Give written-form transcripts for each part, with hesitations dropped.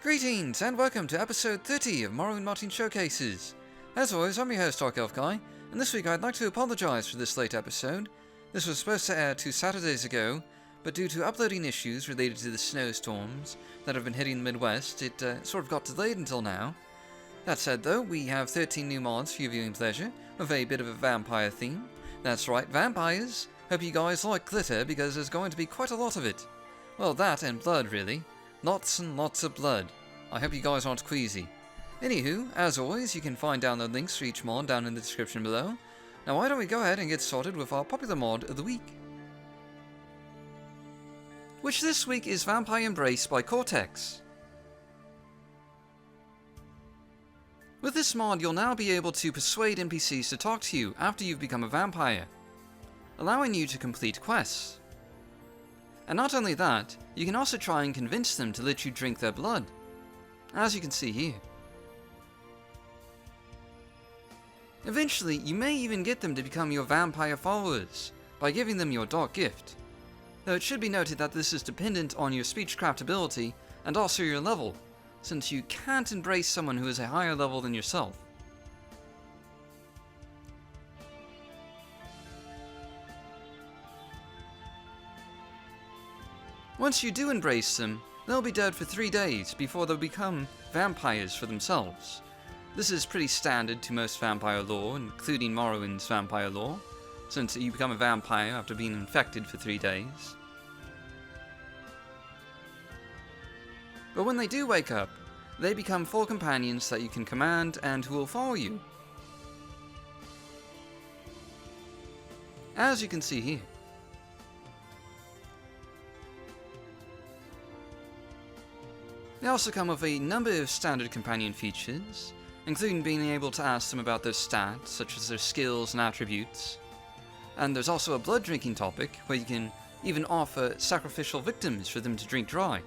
Greetings and welcome to episode 30 of Morrowind Modding Showcases. As always, I'm your host Dark Elf Guy, and this week I'd like to apologise for this late episode. This was supposed to air 2 Saturdays ago, but due to uploading issues related to the snowstorms that have been hitting the Midwest, it sort of got delayed until now. That said though, we have 13 new mods for your viewing pleasure, with a bit of a vampire theme. That's right, vampires! Hope you guys like glitter, because there's going to be quite a lot of it. Well, that and blood really. Lots and lots of blood. I hope you guys aren't queasy. Anywho, as always, you can find download links for each mod down in the description below. Now why don't we go ahead and get started with our popular mod of the week. Which this week is Vampire Embrace by Cortex. With this mod, you'll now be able to persuade NPCs to talk to you after you've become a vampire, allowing you to complete quests. And not only that, you can also try and convince them to let you drink their blood, as you can see here. Eventually, you may even get them to become your vampire followers, by giving them your dark gift. Though it should be noted that this is dependent on your speechcraft ability, and also your level, since you can't embrace someone who is a higher level than yourself. Once you do embrace them, they'll be dead for 3 days before they'll become vampires for themselves. This is pretty standard to most vampire lore, including Morrowind's vampire lore, since you become a vampire after being infected for 3 days. But when they do wake up, they become full companions that you can command and who will follow you. As you can see here. They also come with a number of standard companion features, including being able to ask them about their stats, such as their skills and attributes. And there's also a blood drinking topic, where you can even offer sacrificial victims for them to drink dry.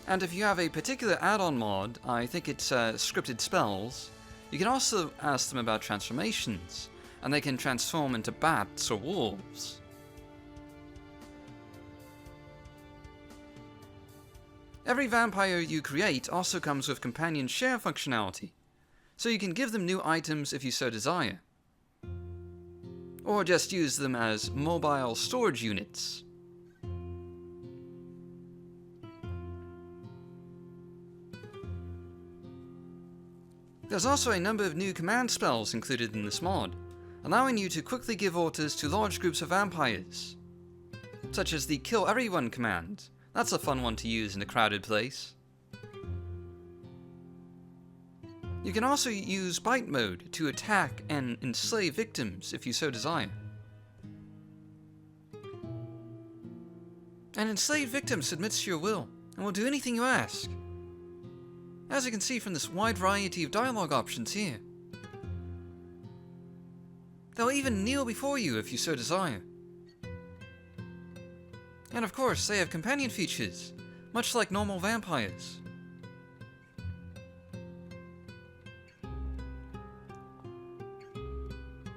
And if you have a particular add-on mod, I think it's scripted spells, you can also ask them about transformations, and they can transform into bats or wolves. Every vampire you create also comes with companion share functionality, so you can give them new items if you so desire. Or just use them as mobile storage units. There's also a number of new command spells included in this mod, allowing you to quickly give orders to large groups of vampires, such as the Kill Everyone command. That's a fun one to use in a crowded place. You can also use Bite mode to attack and enslave victims if you so desire. An enslaved victim submits to your will and will do anything you ask, as you can see from this wide variety of dialogue options here. They'll even kneel before you if you so desire. And of course, they have companion features, much like normal vampires.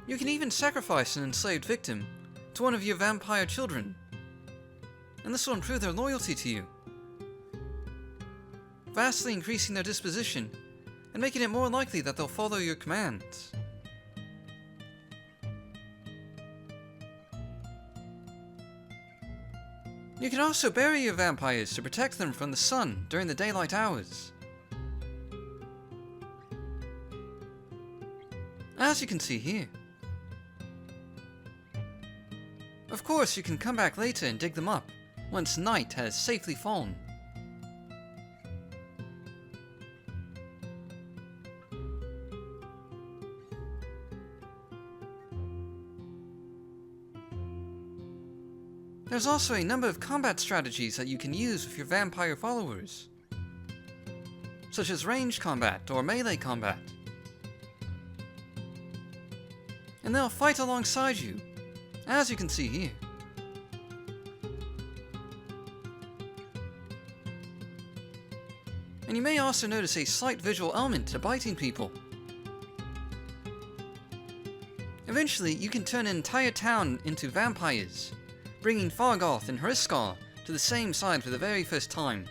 You can even sacrifice an enslaved victim to one of your vampire children, and this will improve their loyalty to you, vastly increasing their disposition and making it more likely that they'll follow your commands. You can also bury your vampires to protect them from the sun during the daylight hours. As you can see here. Of course, you can come back later and dig them up, once night has safely fallen. There's also a number of combat strategies that you can use with your vampire followers, such as ranged combat or melee combat. And they'll fight alongside you, as you can see here. And you may also notice a slight visual element to biting people. Eventually, you can turn an entire town into vampires, bringing Fargoth and Hriskar to the same side for the very first time.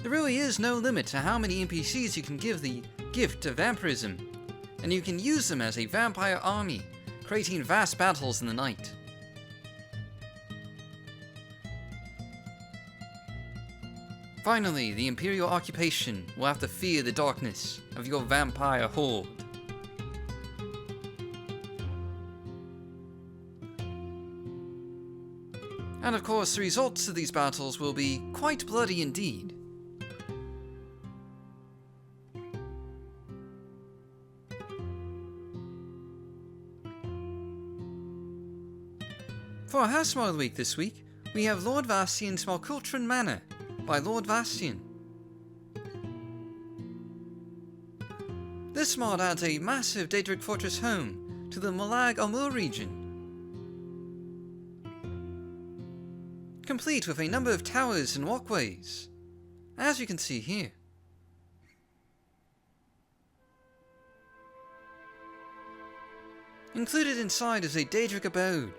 There really is no limit to how many NPCs you can give the gift of vampirism, and you can use them as a vampire army, creating vast battles in the night. Finally, the Imperial occupation will have to fear the darkness of your vampire horde. And of course, the results of these battles will be quite bloody indeed. For our House Mod week this week, we have Lord Vastian's Malkultran Manor by Lord Vastian. This mod adds a massive Daedric fortress home to the Molag Almur region, complete with a number of towers and walkways, as you can see here. Included inside is a Daedric abode,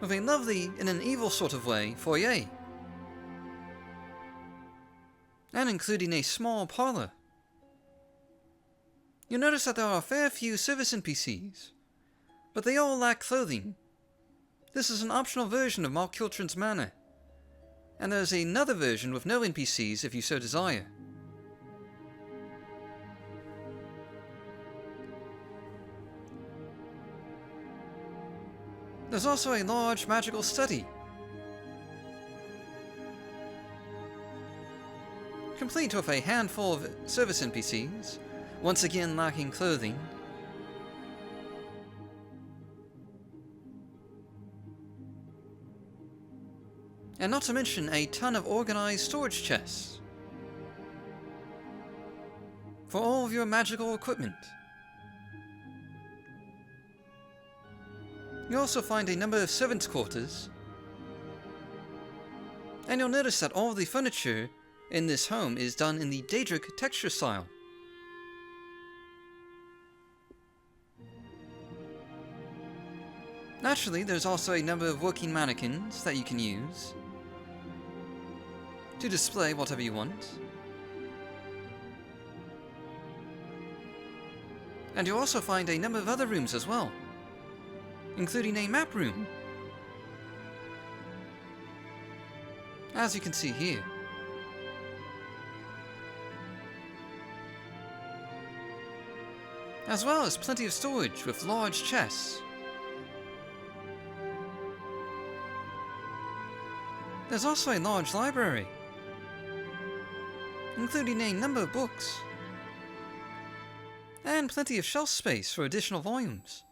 with a lovely, in an evil sort of way, foyer, and including a small parlour. You'll notice that there are a fair few service NPCs, but they all lack clothing. This is an optional version of Malkultran's Manor, and there's another version with no NPCs if you so desire. There's also a large magical study, complete with a handful of service NPCs, once again lacking clothing. And not to mention a ton of organized storage chests for all of your magical equipment. You also find a number of servants' quarters, and you'll notice that all of the furniture in this home is done in the Daedric texture style. Naturally, there's also a number of working mannequins that you can use to display whatever you want. And you'll also find a number of other rooms as well, including a map room, as you can see here. As well as plenty of storage with large chests. There's also a large library, including a number of books, and plenty of shelf space for additional volumes.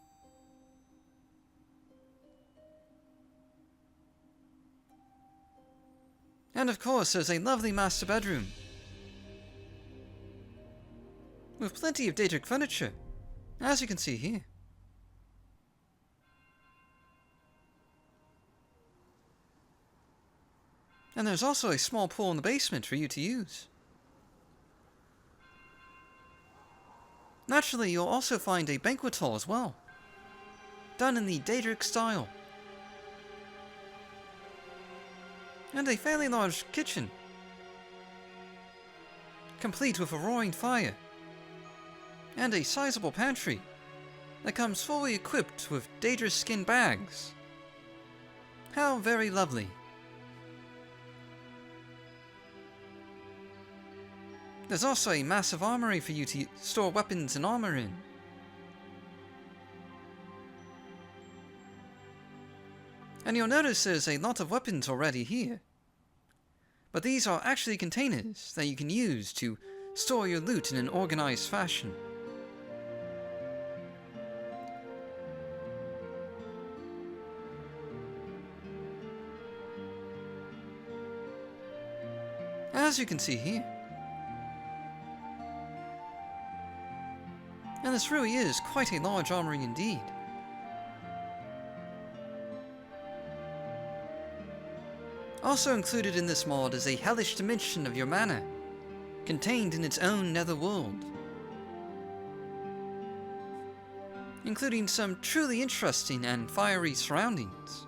And of course, there's a lovely master bedroom, with plenty of Daedric furniture, as you can see here. And there's also a small pool in the basement for you to use. Naturally, you'll also find a banquet hall as well, done in the Daedric style. And a fairly large kitchen, complete with a roaring fire, and a sizable pantry that comes fully equipped with Daedric skin bags. How very lovely. There's also a massive armory for you to store weapons and armor in. And you'll notice there's a lot of weapons already here. But these are actually containers that you can use to store your loot in an organized fashion. As you can see here. And this really is quite a large armory indeed. Also included in this mod is a hellish dimension of your mana, contained in its own nether world. including some truly interesting and fiery surroundings.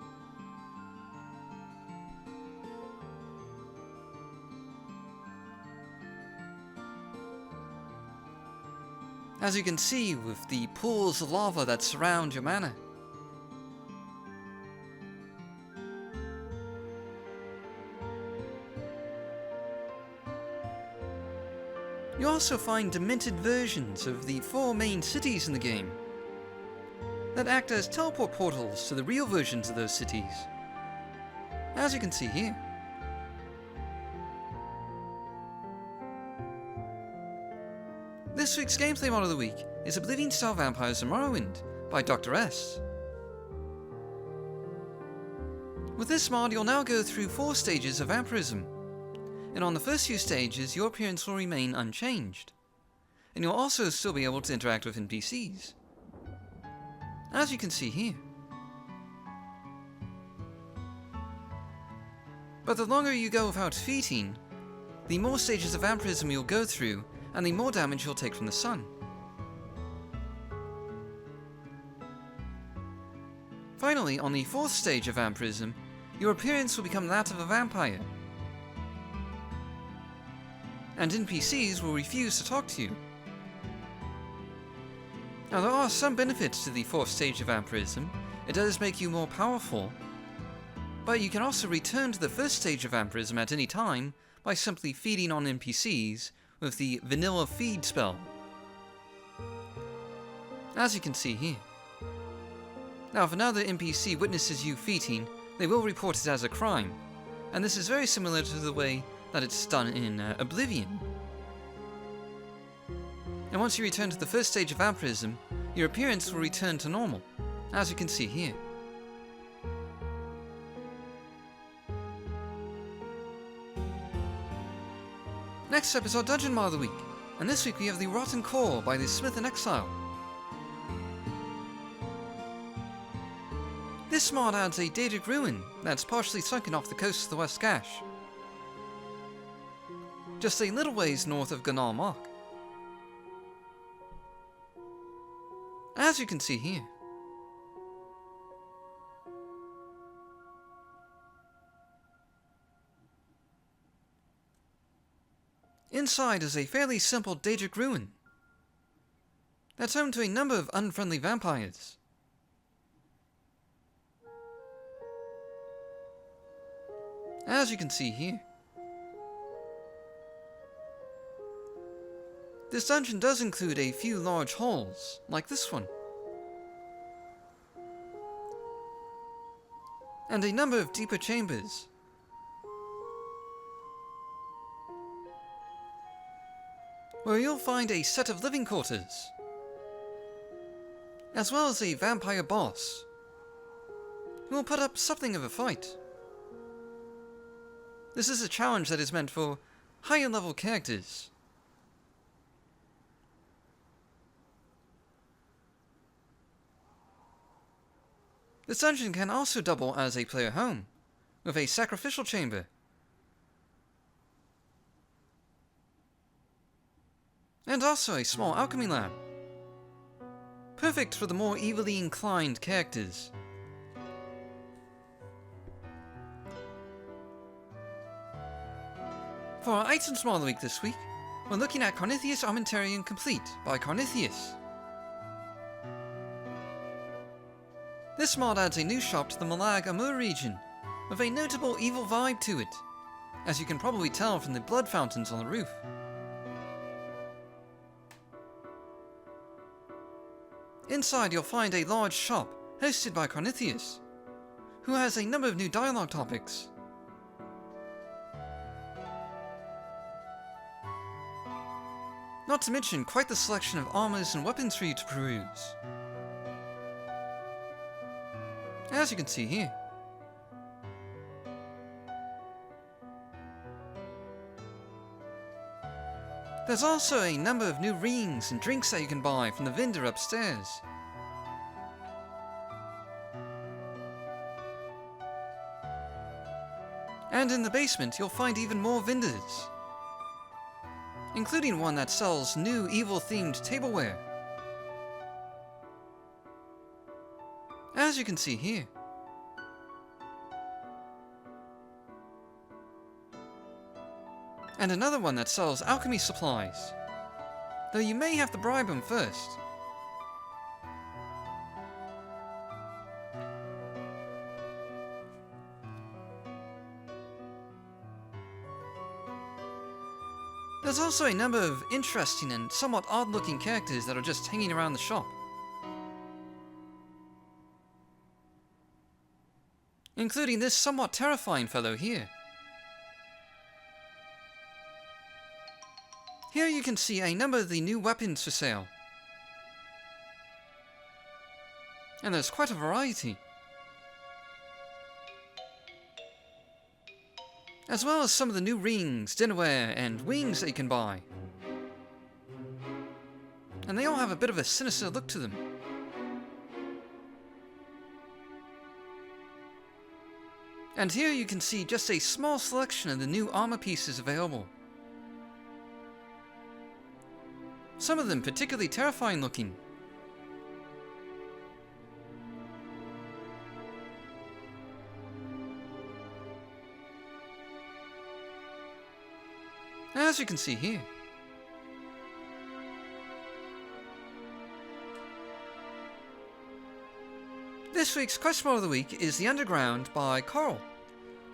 As you can see with the pools of lava that surround your manor. You also find demented versions of the 4 main cities in the game that act as teleport portals to the real versions of those cities, as you can see here. This week's gameplay mod of the week is Oblivion-style Vampires in Morrowind by Dr. S. With this mod, you'll now go through 4 stages of vampirism, and on the first few stages, your appearance will remain unchanged, and you'll also still be able to interact with NPCs, as you can see here. But the longer you go without feeding, the more stages of vampirism you'll go through, and the more damage you'll take from the sun. Finally, on the 4th stage of vampirism, your appearance will become that of a vampire, and NPCs will refuse to talk to you. Now, there are some benefits to the 4th stage of vampirism. It does make you more powerful, but you can also return to the 1st stage of vampirism at any time by simply feeding on NPCs with the vanilla feed spell, as you can see here. Now, if another NPC witnesses you feeding, they will report it as a crime, and this is very similar to the way that it's done in Oblivion. And once you return to the 1st stage of vampirism, your appearance will return to normal, as you can see here. Next up is our dungeon mod of the week, and this week we have the Rotten Core by the Smith in Exile. This mod adds a dated ruin that's partially sunken off the coast of the West Gash, just a little ways north of Gunnar Mark, as you can see here. Inside is a fairly simple Daedric ruin that's home to a number of unfriendly vampires. As you can see here. This dungeon does include a few large halls, like this one, and a number of deeper chambers. Where you'll find a set of living quarters, as well as a vampire boss, who will put up something of a fight. This is a challenge that is meant for higher level characters. This dungeon can also double as a player home, with a sacrificial chamber, and also a small alchemy lab, perfect for the more evilly inclined characters. For our items mod of the week this week, we're looking at Carnithius Armentarium Complete by Carnithius. This mod adds a new shop to the Malag Amur region, with a notable evil vibe to it, as you can probably tell from the blood fountains on the roof. Inside you'll find a large shop hosted by Carnithius, who has a number of new dialogue topics. Not to mention quite the selection of armors and weapons for you to peruse, as you can see here. There's also a number of new rings and drinks that you can buy from the vendor upstairs. And in the basement you'll find even more vendors, including one that sells new evil-themed tableware. as you can see here. And another one that sells alchemy supplies, though you may have to bribe them first. There's also a number of interesting and somewhat odd-looking characters that are just hanging around the shop, including this somewhat terrifying fellow here. Here you can see a number of the new weapons for sale, and there's quite a variety, as well as some of the new rings, dinnerware, and wings that you can buy. And they all have a bit of a sinister look to them. And here you can see just a small selection of the new armor pieces available. Some of them particularly terrifying looking. As you can see here. This week's Quest Mod of the Week is The Underground by Coral.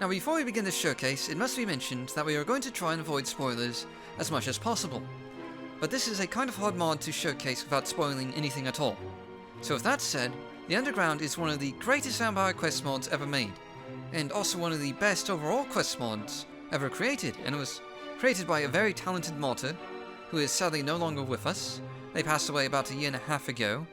Now before we begin this showcase, it must be mentioned that we are going to try and avoid spoilers as much as possible. But this is a kind of hard mod to showcase without spoiling anything at all. So with that said, The Underground is one of the greatest vampire quest mods ever made, and also one of the best overall quest mods ever created, and it was created by a very talented modder, who is sadly no longer with us. They passed away about 1.5 years ago,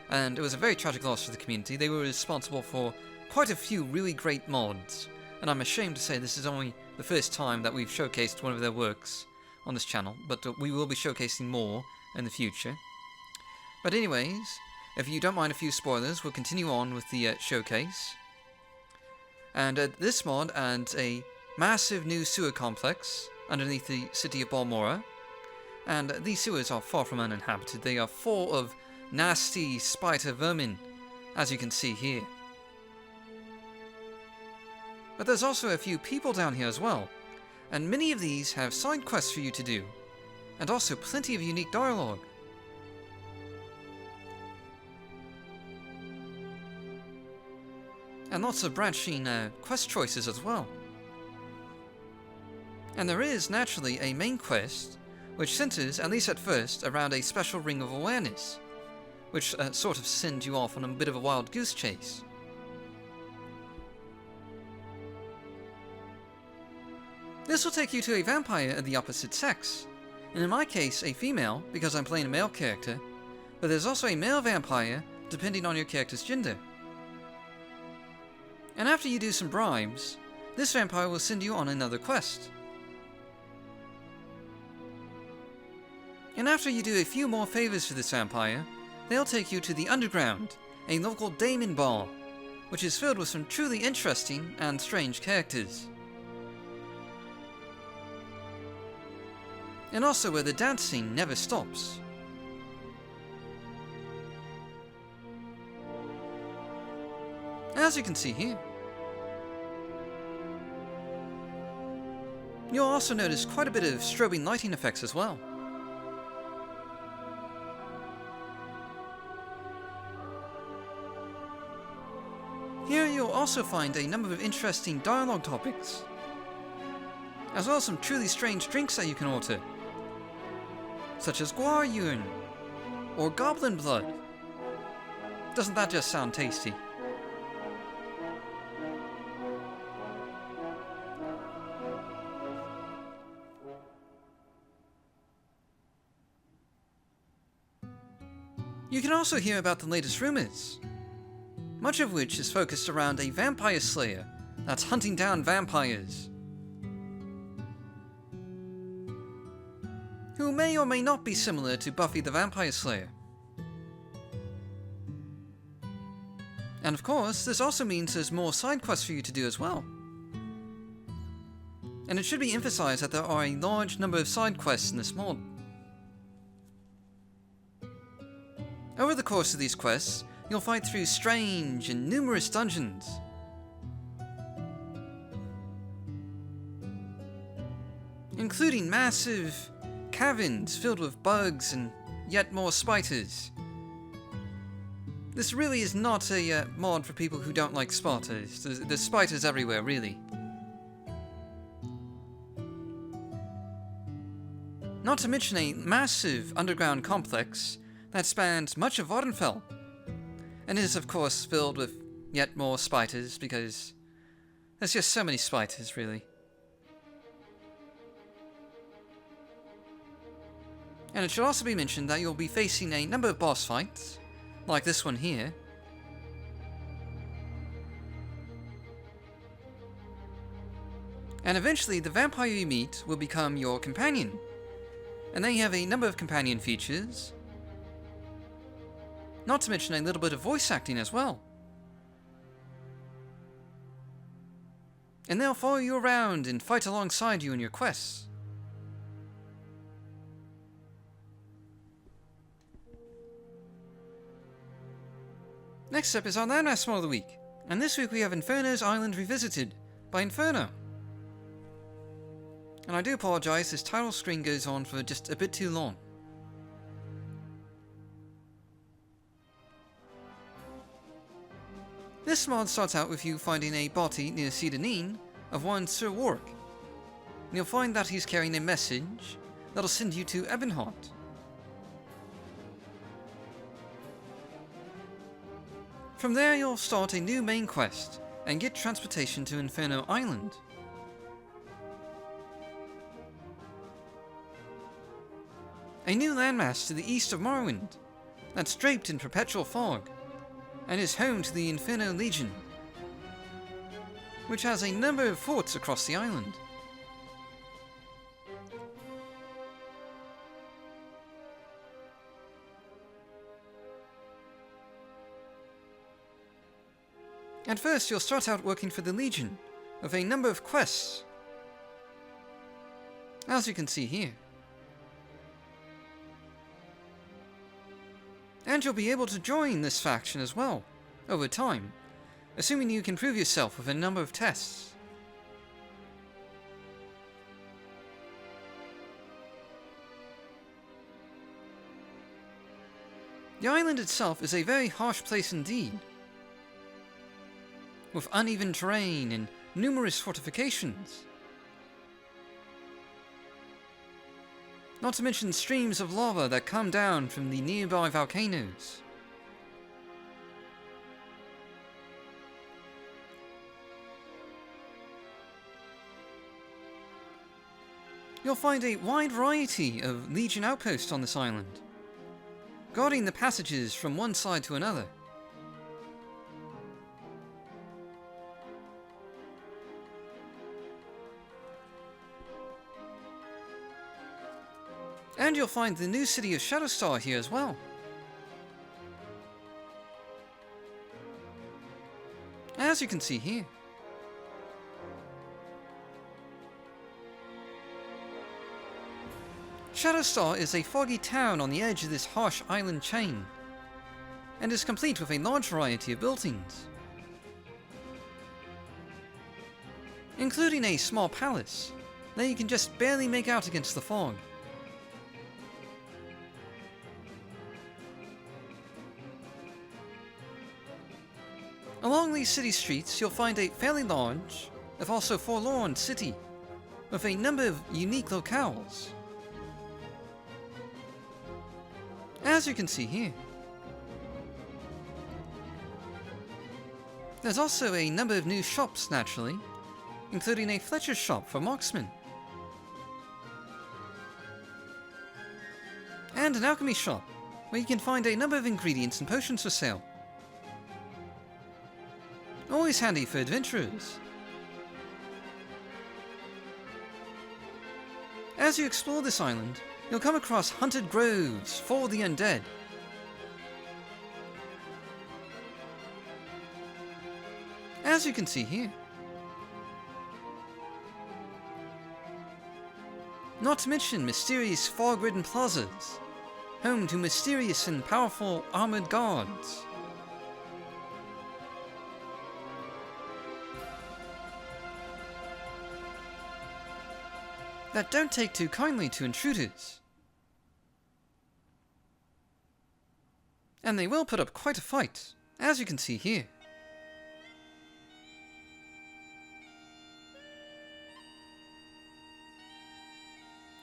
and it was a very tragic loss for the community. They were responsible for quite a few really great mods, and I'm ashamed to say this is only the first time that we've showcased one of their works on this channel, but we will be showcasing more in the future. But anyways, if you don't mind a few spoilers, we'll continue on with the showcase. And this mod adds a massive new sewer complex underneath the city of Balmora, and these sewers are far from uninhabited. They are full of nasty spider vermin, as you can see here. But there's also a few people down here as well, and many of these have side quests for you to do, and also plenty of unique dialogue. And lots of branching quest choices as well. And there is, naturally, a main quest, which centers, at least at first, around a special ring of awareness, which sort of sends you off on a bit of a wild goose chase. This will take you to a vampire of the opposite sex, and in my case a female, because I'm playing a male character, but there's also a male vampire, depending on your character's gender. And after you do some bribes, this vampire will send you on another quest. And after you do a few more favors for this vampire, they'll take you to the Underground, a local daemon bar, which is filled with some truly interesting and strange characters. And also where the dancing never stops. As you can see here. You'll also notice quite a bit of strobing lighting effects as well. Here you'll also find a number of interesting dialogue topics, as well as some truly strange drinks that you can order, such as guar urine or goblin blood. Doesn't that just sound tasty? You can also hear about the latest rumors, much of which is focused around a vampire slayer that's hunting down vampires, who may or may not be similar to Buffy the Vampire Slayer. And of course, this also means there's more side quests for you to do as well. And it should be emphasized that there are a large number of side quests in this mod. Over the course of these quests, you'll fight through strange and numerous dungeons. Including massive caverns filled with bugs and yet more spiders. This really is not a mod for people who don't like spiders. There's spiders everywhere, really. Not to mention a massive underground complex that spans much of Vardenfell, and is of course filled with yet more spiders because there's just so many spiders, really. And it should also be mentioned that you'll be facing a number of boss fights, like this one here. And eventually the vampire you meet will become your companion. And they have a number of companion features. Not to mention a little bit of voice acting as well. And they'll follow you around and fight alongside you in your quests. Next up is our Landmass Mod of the week, and this week we have Inferno's Island Revisited by Inferno. And I do apologise, this title screen goes on for just a bit too long. This mod starts out with you finding a body near Cedonine of one Sir Warwick, and you'll find that he's carrying a message that'll send you to Ebonheart. From there you'll start a new main quest and get transportation to Inferno Island. A new landmass to the east of Morrowind that's draped in perpetual fog and is home to the Inferno Legion, which has a number of forts across the island. At first you'll start out working for the Legion with a number of quests, as you can see here. And you'll be able to join this faction as well, over time, assuming you can prove yourself with a number of tests. The island itself is a very harsh place indeed, with uneven terrain and numerous fortifications. Not to mention streams of lava that come down from the nearby volcanoes. You'll find a wide variety of Legion outposts on this island, guarding the passages from one side to another. And you'll find the new city of Shadowstar here as well. As you can see here. Shadowstar is a foggy town on the edge of this harsh island chain, and is complete with a large variety of buildings, including a small palace that you can just barely make out against the fog. Along these city streets, you'll find a fairly large, if also forlorn, city, with a number of unique locales, as you can see here. There's also a number of new shops, naturally, including a Fletcher's shop for marksmen, and an alchemy shop, where you can find a number of ingredients and potions for sale. Always handy for adventurers. As you explore this island, you'll come across hunted groves for the undead. As you can see here. Not to mention mysterious fog-ridden plazas, home to mysterious and powerful armored guards, that don't take too kindly to intruders. And they will put up quite a fight, as you can see here.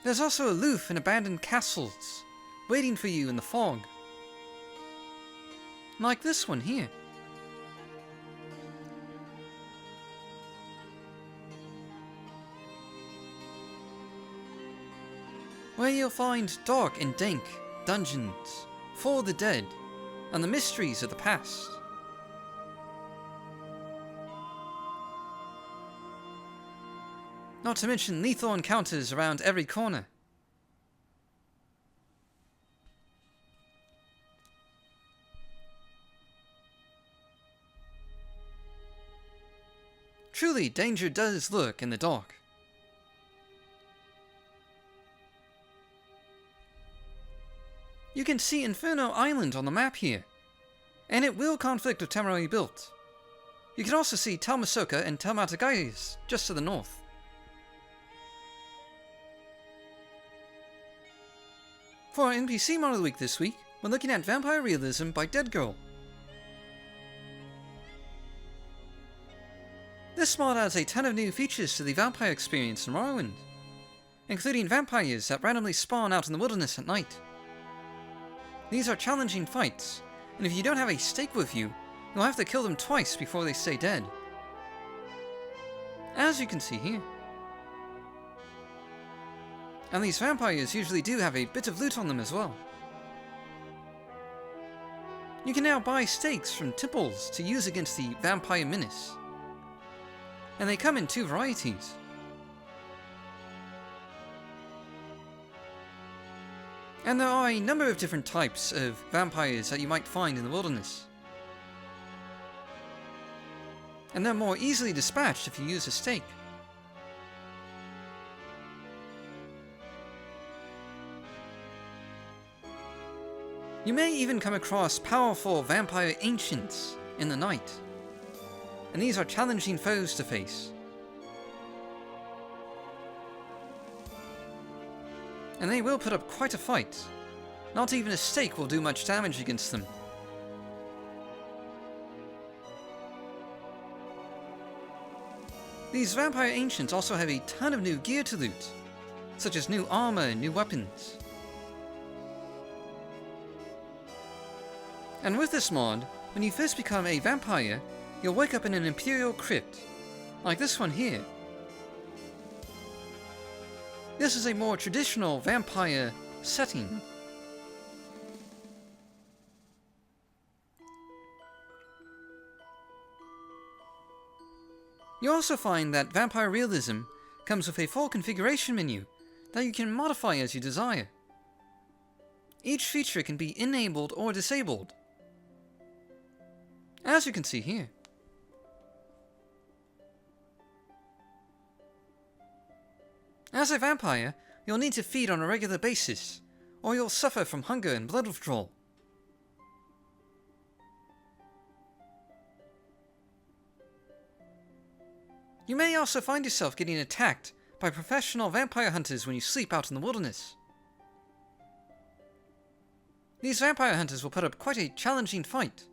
There's also aloof and abandoned castles, waiting for you in the fog. Like this one here. Where you'll find dark and dank dungeons for the dead and the mysteries of the past. Not to mention lethal encounters around every corner. Truly, danger does lurk in the dark. You can see Inferno Island on the map here, and it will conflict with Tamara you built. You can also see Talmasoka and Talmatagais just to the north. For our NPC Mod of the Week this week, we're looking at Vampire Realism by Dead Girl. This mod adds a ton of new features to the vampire experience in Morrowind, including vampires that randomly spawn out in the wilderness at night. These are challenging fights, and if you don't have a stake with you, you'll have to kill them twice before they stay dead. As you can see here. And these vampires usually do have a bit of loot on them as well. You can now buy stakes from temples to use against the vampire menace. And they come in two varieties. And there are a number of different types of vampires that you might find in the wilderness. And they're more easily dispatched if you use a stake. You may even come across powerful vampire ancients in the night. And these are challenging foes to face. And they will put up quite a fight. Not even a stake will do much damage against them. These vampire ancients also have a ton of new gear to loot, such as new armor and new weapons. And with this mod, when you first become a vampire, you'll wake up in an Imperial crypt, like this one here. This is a more traditional vampire setting. You also find that Vampire Realism comes with a full configuration menu that you can modify as you desire. Each feature can be enabled or disabled, as you can see here. As a vampire, you'll need to feed on a regular basis, or you'll suffer from hunger and blood withdrawal. You may also find yourself getting attacked by professional vampire hunters when you sleep out in the wilderness. These vampire hunters will put up quite a challenging fight.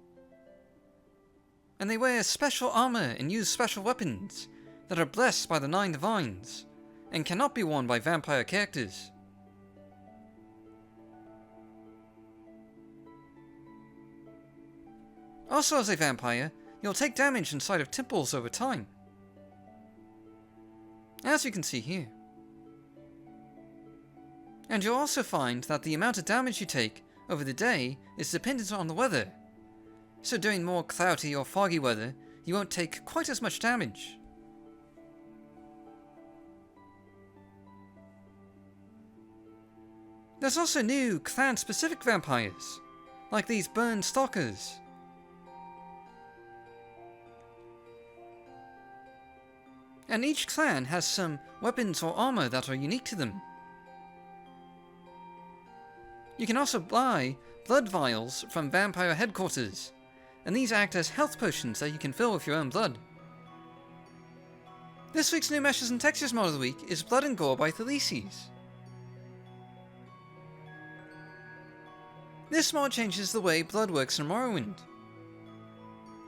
And they wear special armor and use special weapons that are blessed by the 9 divines, and cannot be worn by vampire characters. Also as a vampire, you'll take damage inside of temples over time, as you can see here. And you'll also find that the amount of damage you take over the day is dependent on the weather, so during more cloudy or foggy weather, you won't take quite as much damage. There's also new clan-specific vampires, like these Burn Stalkers. And each clan has some weapons or armor that are unique to them. You can also buy blood vials from vampire headquarters, and these act as health potions that you can fill with your own blood. This week's new Meshes and Textures mod of the week is Blood and Gore by Thaleses. This mod changes the way blood works in Morrowind.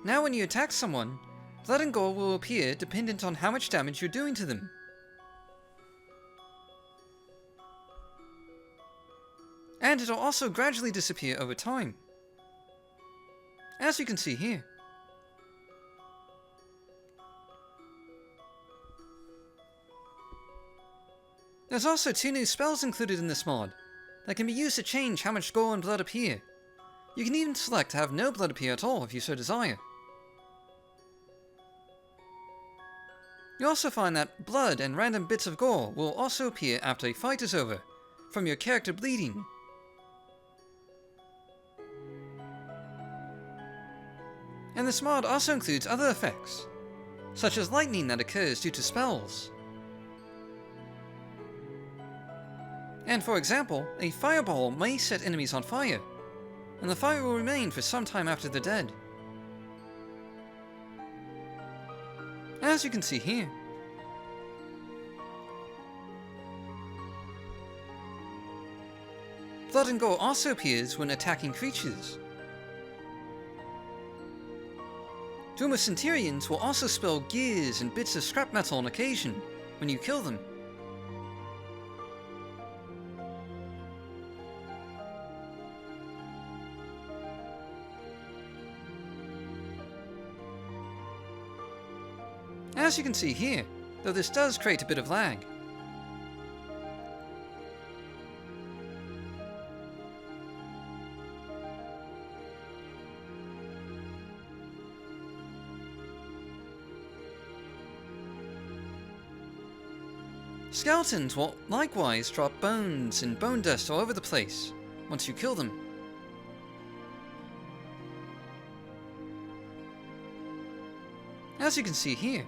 Now when you attack someone, blood and gore will appear dependent on how much damage you're doing to them. And it'll also gradually disappear over time, as you can see here. There's also 2 new spells included in this mod that can be used to change how much gore and blood appear. You can even select to have no blood appear at all if you so desire. You also find that blood and random bits of gore will also appear after a fight is over, from your character bleeding. And this mod also includes other effects, such as lightning that occurs due to spells. And for example, a fireball may set enemies on fire, and the fire will remain for some time after they're dead. As you can see here. Blood and gore also appears when attacking creatures. Duma Centurions will also spill gears and bits of scrap metal on occasion when you kill them. As you can see here, though this does create a bit of lag. Skeletons will likewise drop bones and bone dust all over the place once you kill them. As you can see here.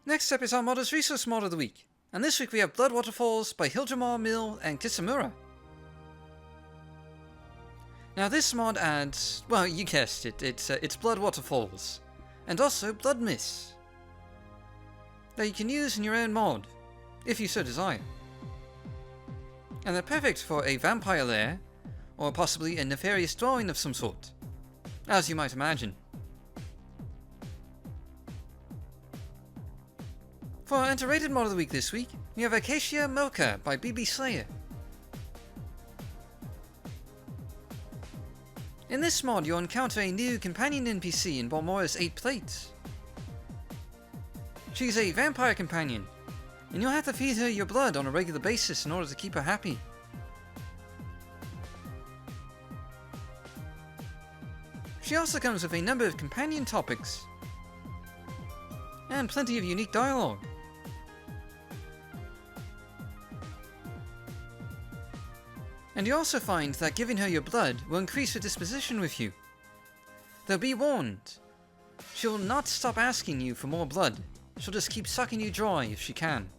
Next up is our Modder's Resource Mod of the week, and this week we have Blood Waterfalls by Hildramar, Mill, and Kisamura. Now this mod adds, well, you guessed it, it's Blood Waterfalls, and also Blood Mists, that you can use in your own mod, if you so desire. And they're perfect for a vampire lair, or possibly a nefarious dwelling of some sort, as you might imagine. For our underrated mod of the week this week, we have Acacia Mocha by BB Slayer. In this mod, you'll encounter a new companion NPC in Balmora's 8 Plates. She's a vampire companion, and you'll have to feed her your blood on a regular basis in order to keep her happy. She also comes with a number of companion topics, and plenty of unique dialogue. And you also find that giving her your blood will increase her disposition with you. Though be warned, she'll not stop asking you for more blood, she'll just keep sucking you dry if she can.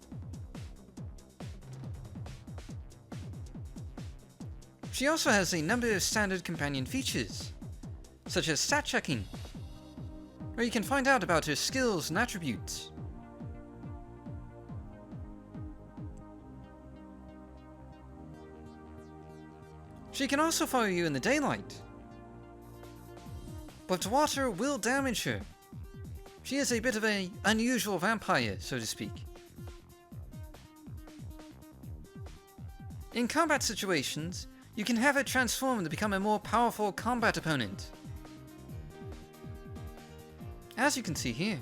She also has a number of standard companion features, such as stat checking, where you can find out about her skills and attributes. She can also follow you in the daylight, but water will damage her. She is a bit of an unusual vampire, so to speak. In combat situations, you can have her transform to become a more powerful combat opponent, as you can see here.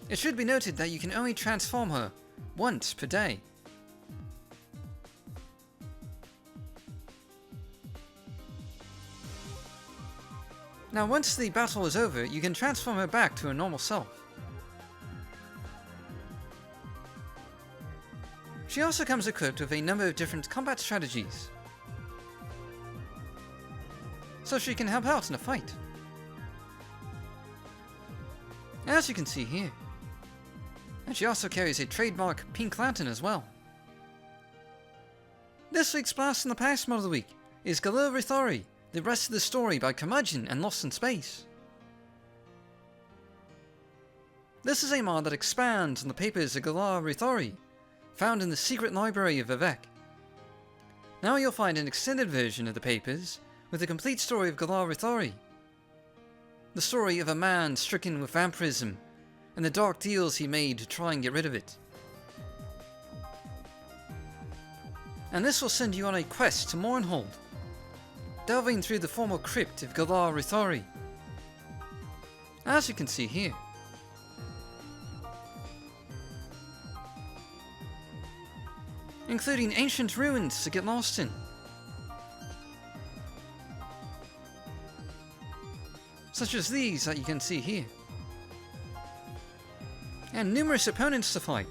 It should be noted that you can only transform her once per day. Now once the battle is over, you can transform her back to her normal self. She also comes equipped with a number of different combat strategies, so she can help out in a fight. as you can see here. And she also carries a trademark pink lantern as well. This week's Blast from the Past mod of the week is Galar Rithori, the rest of the story by Curmudgeon and Lost in Space. This is a mod that expands on the papers of Galar Rithori, found in the secret library of Vivek. Now you'll find an extended version of the papers with the complete story of Galar Rithori. The story of a man stricken with vampirism and the dark deals he made to try and get rid of it. And this will send you on a quest to Mournhold, delving through the former crypt of Galar Rithori, as you can see here. Including ancient ruins to get lost in, such as these that you can see here, and numerous opponents to fight.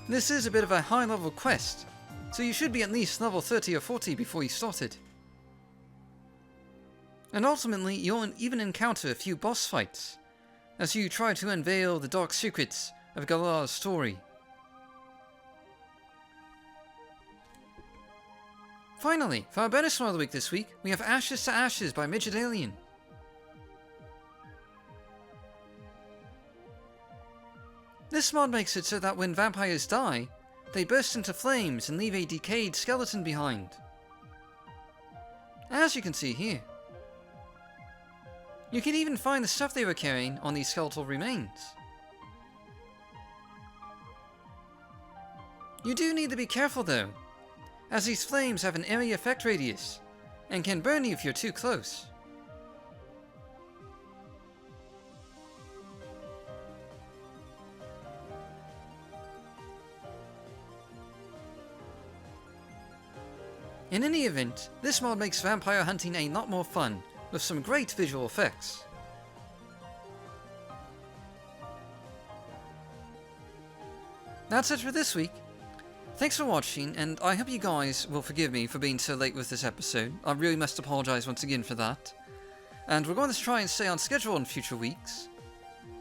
This is a bit of a high level quest, so you should be at least level 30 or 40 before you start it. And ultimately, you'll even encounter a few boss fights, as you try to unveil the dark secrets of Galar's story. Finally, for our bonus mod of the week this week, we have Ashes to Ashes by Midget Alien. This mod makes it so that when vampires die, they burst into flames and leave a decayed skeleton behind, as you can see here. You can even find the stuff they were carrying on these skeletal remains. You do need to be careful though, as these flames have an area effect radius, and can burn you if you're too close. In any event, this mod makes vampire hunting a lot more fun, with some great visual effects. That's it for this week. Thanks for watching, and I hope you guys will forgive me for being so late with this episode. I really must apologise once again for that. And we're going to try and stay on schedule in future weeks.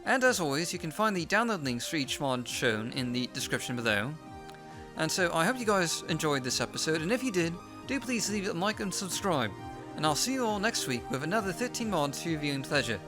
And as always, you can find the download links for each mod shown in the description below. And so I hope you guys enjoyed this episode, and if you did, do please leave it a like and subscribe. And I'll see you all next week with another 13 mods for your viewing pleasure.